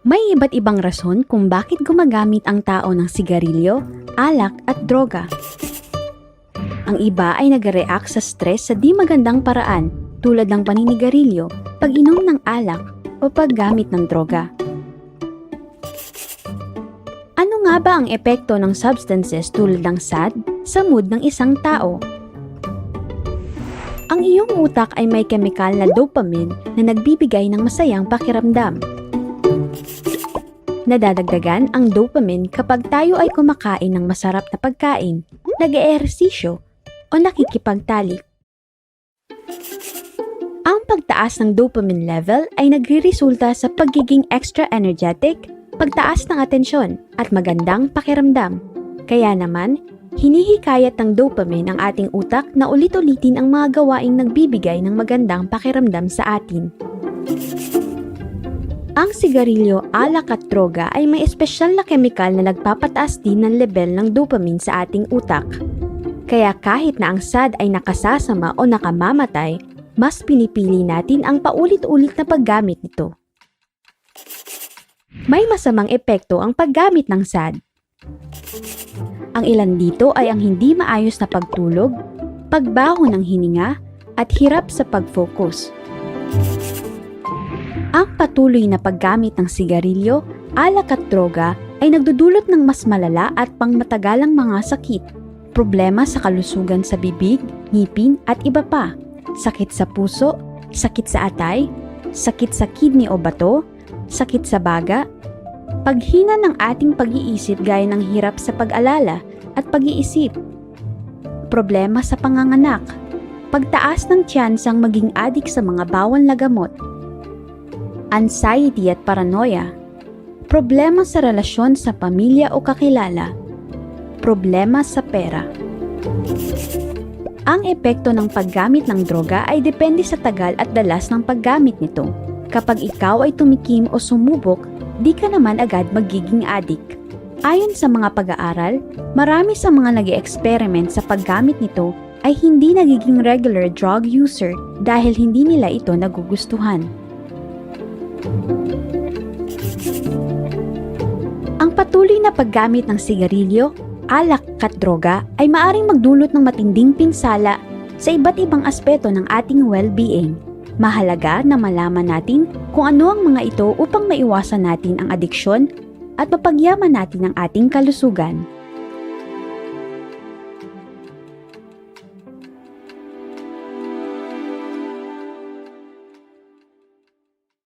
May iba't ibang rason kung bakit gumagamit ang tao ng sigarilyo, alak at droga. Ang iba ay nag-react sa stress sa di magandang paraan tulad ng paninigarilyo, pag-inom ng alak o paggamit ng droga. Ano nga ba ang epekto ng substances tulad ng SAD sa mood ng isang tao? Ang iyong utak ay may kemikal na dopamine na nagbibigay ng masayang pakiramdam. Nadadagdagan ang dopamine kapag tayo ay kumakain ng masarap na pagkain, nag-eehersisyo, o nakikipagtalik. Ang pagtaas ng dopamine level ay nagre-resulta sa pagiging extra energetic, pagtaas ng atensyon, at magandang pakiramdam. Kaya naman, hinihikayat ng dopamine ang ating utak na ulit-ulitin ang mga gawaing nagbibigay ng magandang pakiramdam sa atin. Ang sigarilyo, alak at droga ay may espesyal na kemikal na nagpapataas din ng level ng dopamine sa ating utak. Kaya kahit na ang SAD ay nakasasama o nakamamatay, mas pinipili natin ang paulit-ulit na paggamit nito. May masamang epekto ang paggamit ng SAD. Ang ilan dito ay ang hindi maayos na pagtulog, pagbaho ng hininga, at hirap sa pag-focus. Ang patuloy na paggamit ng sigarilyo, alak at droga ay nagdudulot ng mas malala at pangmatagalang mga sakit, problema sa kalusugan sa bibig, ngipin at iba pa, sakit sa puso, sakit sa atay, sakit sa kidney o bato, sakit sa baga, paghina ng ating pag-iisip gaya ng hirap sa pag-alala at pag-iisip, problema sa panganganak, pagtaas ng tiyansang maging adik sa mga bawal na gamot, anxiety at paranoia, problema sa relasyon sa pamilya o kakilala, problema sa pera. Ang epekto ng paggamit ng droga ay depende sa tagal at dalas ng paggamit nito. Kapag ikaw ay tumikim o sumubok, di ka naman agad magiging adik. Ayon sa mga pag-aaral, marami sa mga nag-e-experiment sa paggamit nito ay hindi nagiging regular drug user dahil hindi nila ito nagugustuhan. Ang patuloy na paggamit ng sigarilyo, alak at droga ay maaring magdulot ng matinding pinsala sa iba't ibang aspeto ng ating well-being. Mahalaga na malaman natin kung ano ang mga ito upang maiwasan natin ang adiksyon at mapagyaman natin ang ating kalusugan.